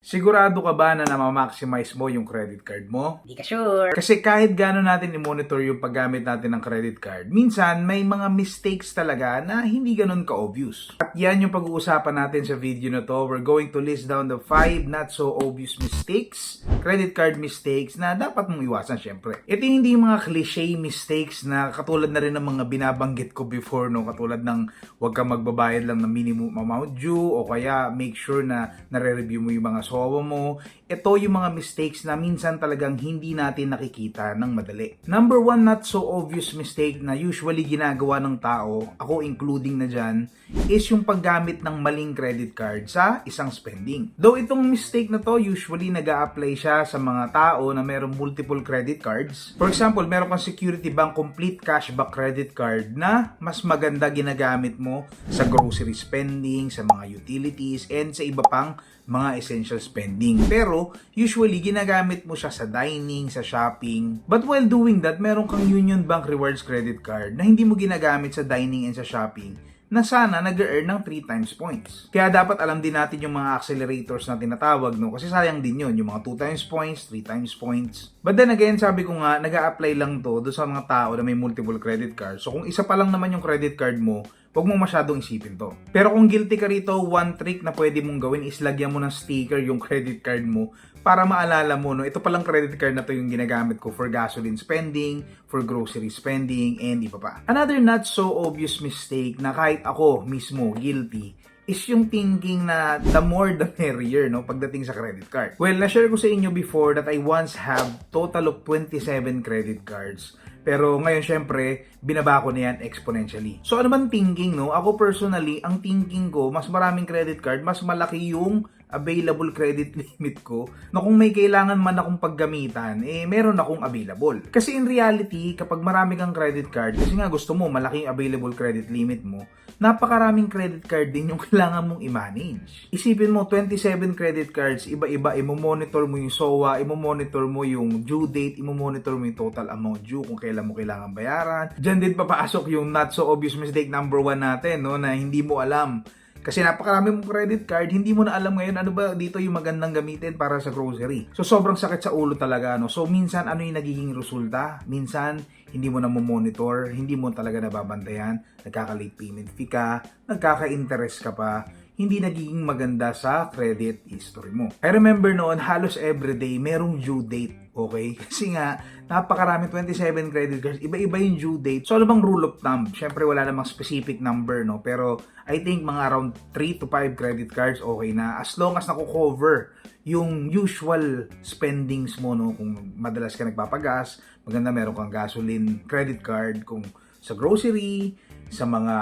Sigurado ka ba na na-maximize mo yung credit card mo? Hindi ka sure. Kasi kahit gaano natin i-monitor yung paggamit natin ng credit card, minsan may mga mistakes talaga na hindi ganun ka-obvious. At yan yung pag-uusapan natin sa video na to. We're going to list down the 5 not so obvious mistakes, credit card mistakes na dapat mong iwasan syempre. Ito hindi yung mga cliche mistakes na katulad na rin ng mga binabanggit ko before, no? Katulad ng huwag kang magbabayad lang ng minimum amount due o kaya make sure na nare-review mo yung mga sowa mo. Ito yung mga mistakes na minsan talagang hindi natin nakikita ng madali. Number 1 not so obvious mistake na usually ginagawa ng tao, ako including na dyan, is yung paggamit ng maling credit card sa isang spending. Though itong mistake na to, usually nag-a-apply siya sa mga tao na mayroong multiple credit cards. For example, meron kang Security Bank Complete Cashback Credit Card na mas maganda ginagamit mo sa grocery spending, sa mga utilities, and sa iba pang mga essential spending. Pero, usually, ginagamit mo siya sa dining, sa shopping. But while doing that, meron kang Union Bank Rewards Credit Card na hindi mo ginagamit sa dining and sa shopping na sana nag-earn ng 3 times points. Kaya dapat alam din natin yung mga accelerators na tinatawag, no? Kasi sayang din yun, yung mga 2 times points, 3 times points. But then again, sabi ko nga, nag-a-apply lang to do sa mga tao na may multiple credit cards. So kung isa pa lang naman yung credit card mo, huwag mo masyadong isipin to. Pero kung guilty ka rito, one trick na pwede mong gawin is lagyan mo ng sticker yung credit card mo para maalala mo, no, ito palang credit card na to yung ginagamit ko for gasoline spending, for grocery spending, and iba pa. Another not so obvious mistake na kahit ako mismo guilty is yung thinking na the more the merrier, no, pagdating sa credit card. Well, na-share ko sa inyo before that I once have total of 27 credit cards. Pero ngayon, syempre, binaba ko na yan exponentially. So, ano bang thinking, no? Ako personally, ang thinking ko, mas maraming credit card, mas malaki yung available credit limit ko na kung may kailangan man akong paggamitan, meron akong available. Kasi in reality, kapag marami kang credit card, kasi nga gusto mo, malaki yung available credit limit mo, napakaraming credit card din yung kailangan mong i-manage. Isipin mo, 27 credit cards, iba-iba, imo-monitor mo yung SOA, imo-monitor mo yung due date, imo-monitor mo yung total amount due kung kailan mo kailangan bayaran. Diyan din papasok yung not so obvious mistake number 1 natin, no, na hindi mo alam. Kasi napakarami mong credit card, hindi mo na alam ngayon ano ba dito yung magandang gamitin para sa grocery. So sobrang sakit sa ulo talaga, no. So minsan ano yung nagiging resulta? Minsan hindi mo na monitor, hindi mo talaga nababantayan, nagkaka-late payment fee ka, nagkaka-interest ka pa, hindi nagiging maganda sa credit history mo. I remember noon, halos everyday merong due date. Okay? Kasi nga, napakarami 27 credit cards, iba-iba yung due date. So, ano bang rule of thumb? Siyempre, wala namang specific number, no? Pero, I think mga around 3 to 5 credit cards, okay na. As long as naku-cover yung usual spendings mo, no? Kung madalas ka nagpapagas, maganda meron kang gasoline credit card. Kung sa grocery, sa mga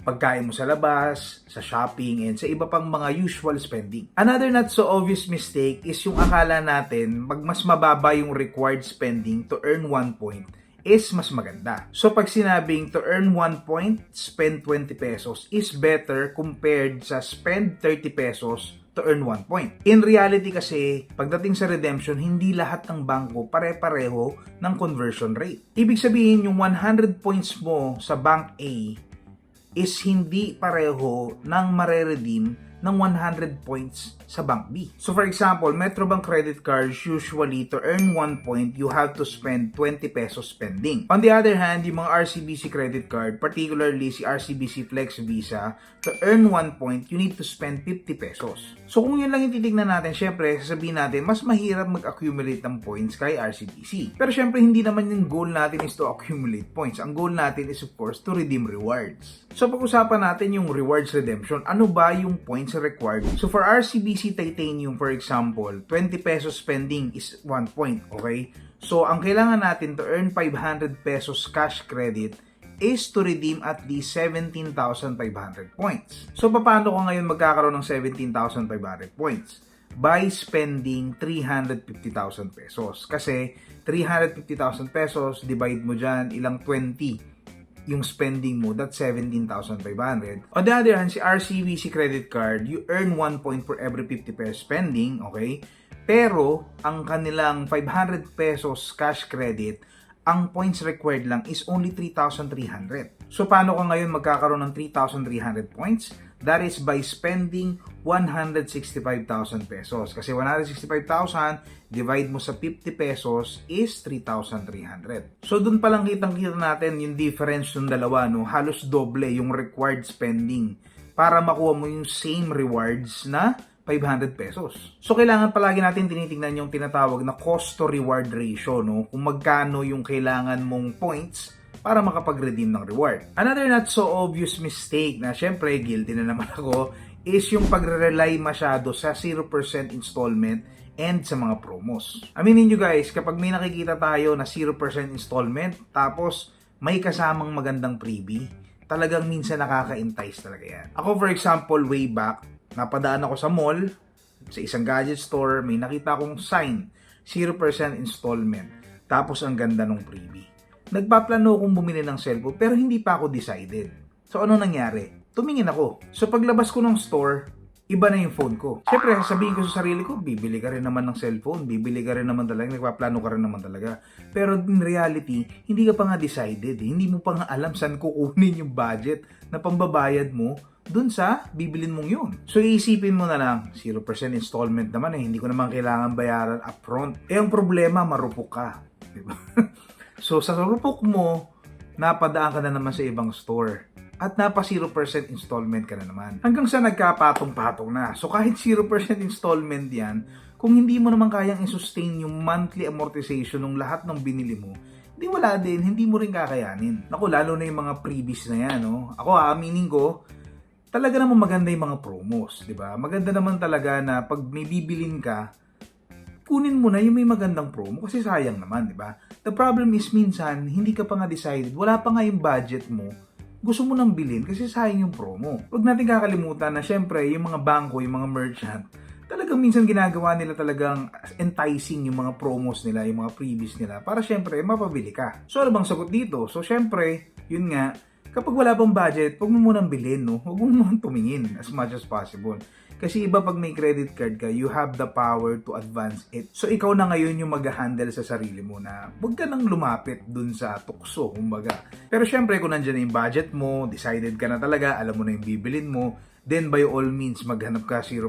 pagkain mo sa labas, sa shopping, and sa iba pang mga usual spending. Another not so obvious mistake is yung akala natin pag mas mababa yung required spending to earn 1 point is mas maganda. So pag sinabing to earn 1 point, spend 20 pesos is better compared sa spend 30 pesos to earn 1 point. In reality kasi, pagdating sa redemption, hindi lahat ng bangko pare-pareho ng conversion rate. Ibig sabihin, yung 100 points mo sa bank A is hindi pareho ng mare-redeem ng 100 points sa bank B. So for example, Metrobank credit cards usually to earn 1 point, you have to spend 20 pesos spending. On the other hand, yung mga RCBC credit card, particularly si RCBC Flex Visa, to earn 1 point, you need to spend 50 pesos. So kung yun lang yung titignan natin, syempre, sasabihin natin, mas mahirap mag-accumulate ng points kay RCBC. Pero syempre, hindi naman yung goal natin is to accumulate points. Ang goal natin is of course to redeem rewards. So pag-usapan natin yung rewards redemption, ano ba yung points required? So for RCBC Titanium, for example, 20 pesos spending is 1 point, okay? So ang kailangan natin to earn 500 pesos cash credit is to redeem at least 17,500 points. So paano ko ngayon magkakaroon ng 17,500 points? By spending 350,000 pesos. Kasi 350,000 pesos, divide mo dyan, ilang 20 yung spending mo, that's 17,500. On the other hand, si RCBC credit card, you earn 1 point for every 50 pesos spending, okay? Pero, ang kanilang 500 pesos cash credit, ang points required lang is only 3,300. So, paano ka ngayon magkakaroon ng 3,300 points? That is by spending 165,000 pesos. Kasi 165,000 divide mo sa 50 pesos is 3,300. So dun pa lang kitang-kita natin yung difference ng dalawa, no? Halos doble yung required spending para makuha mo yung same rewards na 500 pesos. So kailangan palagi natin tinitingnan yung tinatawag na cost to reward ratio, no? Kung magkano yung kailangan mong points para makapag-redeem ng reward. Another not so obvious mistake na syempre guilty na naman ako is yung pagre-rely masyado sa 0% installment and sa mga promos. Aminin nyo guys, kapag may nakikita tayo na 0% installment tapos may kasamang magandang freebie, talagang minsan nakaka-entice talaga yan. Ako for example, way back, napadaan ako sa mall, sa isang gadget store, may nakita akong sign, 0% installment, tapos ang ganda ng freebie. Nagpaplano akong bumili ng cellphone pero hindi pa ako decided. So ano nangyari? Tumingin ako. So paglabas ko ng store, iba na yung phone ko. Siyempre, sasabihin ko sa sarili ko, bibili ka rin naman ng cellphone, bibili ka rin naman talaga, nagpaplano ka rin naman talaga. Pero in reality, hindi ka pa nga decided. Hindi mo pa nga alam saan kukunin yung budget na pambabayad mo dun sa bibilin mong yun. So iisipin mo na lang, 0% installment naman hindi ko naman kailangan bayaran upfront. Ang problema, marupok ka. Diba? So sa rupok mo, napadaan ka na naman sa ibang store. At napa 0% installment ka na naman. Hanggang sa nagkapatong-patong na. So kahit 0% installment yan, kung hindi mo naman kayang i-sustain yung monthly amortization ng lahat ng binili mo, di wala din, hindi mo rin kakayanin. Naku, lalo na yung mga freebies na yan, no? Ako meaning ko, talaga naman maganda yung mga promos, di ba? Maganda naman talaga na pag may bibilin ka, kunin mo na yung may magandang promo kasi sayang naman, di ba? The problem is minsan, hindi ka pa nga decided, wala pa nga yung budget mo, gusto mo nang bilhin kasi sayang yung promo. Huwag natin kakalimutan na syempre, yung mga bangko, yung mga merchant, talagang minsan ginagawa nila talagang enticing yung mga promos nila, yung mga freebies nila para syempre mapabili ka. So ano bang sagot dito? So syempre, yun nga, kapag wala pang budget, huwag mo munang bilhin, no? Huwag mo munang tumingin as much as possible. Kasi iba pag may credit card ka, you have the power to advance it. So ikaw na ngayon yung mag-handle sa sarili mo na huwag ka nang lumapit dun sa tukso, kumbaga. Pero syempre kung nandiyan na yung budget mo, decided ka na talaga, alam mo na yung bibilin mo, then by all means, maghanap ka 0%.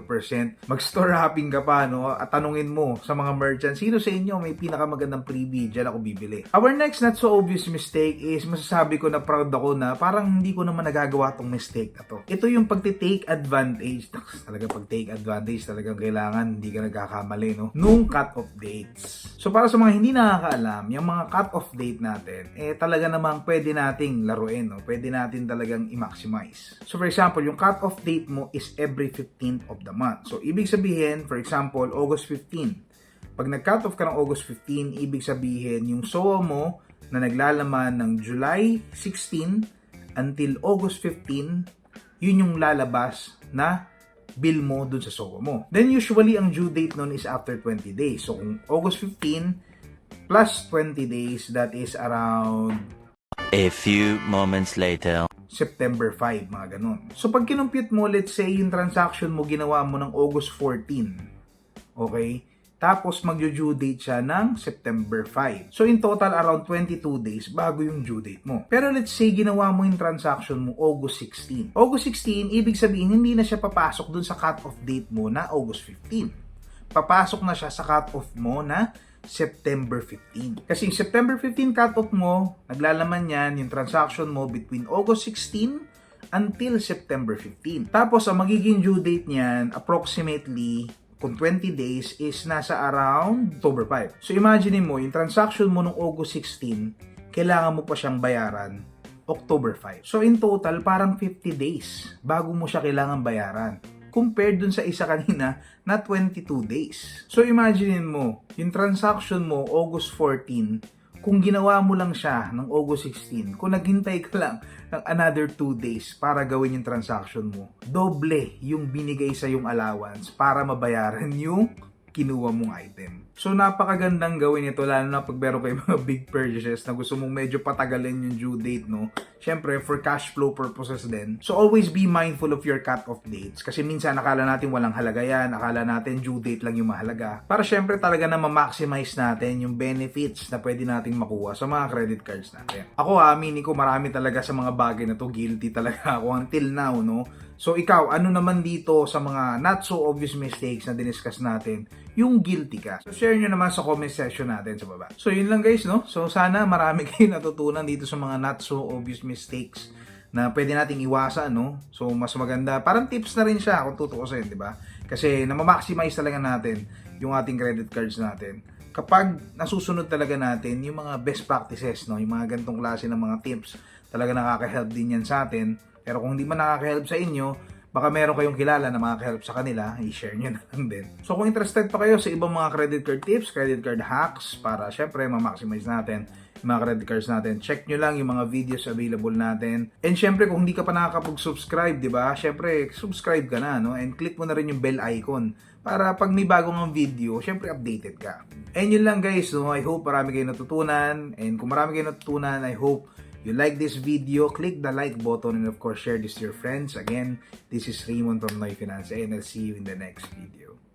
Mag-store hopping ka pa, no? At tanungin mo sa mga merchants, sino sa inyo may pinakamagandang freebie? Diyan ako bibili. Our next not so obvious mistake is, masasabi ko na proud ako na parang hindi ko naman nagagawa tong mistake na to. Ito yung pagtitake advantage. Talaga pag-take advantage, talagang kailangan hindi ka nagkakamali, no? Nung cut-off dates. So para sa mga hindi nakakaalam, yung mga cut-off date natin, talaga namang pwede nating laruin, no? Pwede natin talagang i-maximize. So for example, yung cut-off date mo is every 15th of the month. So, ibig sabihin, for example, August 15. Pag nag-cut off ka ng August 15, ibig sabihin, yung SOA mo na naglalaman ng July 16 until August 15, yun yung lalabas na bill mo dun sa SOA mo. Then, usually, ang due date nun is after 20 days. So, kung August 15 plus 20 days, that is around a few moments later. September 5, mga ganun. So, pag kinumpute mo, let's say, yung transaction mo, ginawa mo ng August 14. Okay? Tapos, mag-due date siya ng September 5. So, in total, around 22 days bago yung due date mo. Pero, let's say, ginawa mo yung transaction mo August 16. August 16, ibig sabihin, hindi na siya papasok dun sa cut-off date mo na August 15. Papasok na siya sa cut-off mo na September 15. Kasi yung September 15 cut-off mo, naglalaman yan yung transaction mo between August 16 until September 15. Tapos, ang magiging due date niyan, approximately, kung 20 days, is nasa around October 5. So, imagine mo, yung transaction mo noong August 16, kailangan mo pa siyang bayaran October 5. So, in total, parang 50 days bago mo siya kailangan bayaran, compared dun sa isa kanina na 22 days. So imagine mo, yung transaction mo August 14, kung ginawa mo lang siya ng August 16, kung naghintay ka lang ng another 2 days para gawin yung transaction mo, doble yung binigay sa yung allowance para mabayaran yung kinuha mong item. So, napakagandang gawin ito, lalo na pag meron kayo mga big purchases na gusto mong medyo patagalin yung due date, no? Siyempre, for cash flow purposes din. So, always be mindful of your cut-off dates. Kasi minsan, akala natin walang halaga yan. Akala natin due date lang yung mahalaga. Para siyempre talaga na ma-maximize natin yung benefits na pwede nating makuha sa mga credit cards natin. Ako aminin ko, marami talaga sa mga bagay na to, guilty talaga ako until now, no? So ikaw, ano naman dito sa mga not so obvious mistakes na diniscuss natin, yung guilty ka? So share nyo naman sa comment section natin sa baba. So yun lang guys, no? So sana marami kayo natutunan dito sa mga not so obvious mistakes na pwede nating iwasan, no? So mas maganda, parang tips na rin siya kung tutuusin, di ba? Kasi na-maximize talaga natin yung ating credit cards natin kapag nasusunod talaga natin yung mga best practices, no? Yung mga ganitong klase ng mga tips, talaga nakaka-help din yan sa atin. Pero kung hindi man nakaka-help sa inyo, baka meron kayong kilala na makaka-help sa kanila, i-share nyo na lang din. So kung interested pa kayo sa ibang mga credit card tips, credit card hacks, para syempre ma-maximize natin yung mga credit cards natin, check nyo lang yung mga videos available natin. And syempre kung hindi ka pa nakakapag-subscribe, di ba? Syempre, subscribe ka na, no? And click mo na rin yung bell icon para pag may bagong video, syempre updated ka. And yun lang guys, no? I hope marami kayo natutunan. And kung marami kayo natutunan, I hope you like this video, click the like button, and of course, share this to your friends. Again, this is Raymond from Noy Finance, and I'll see you in the next video.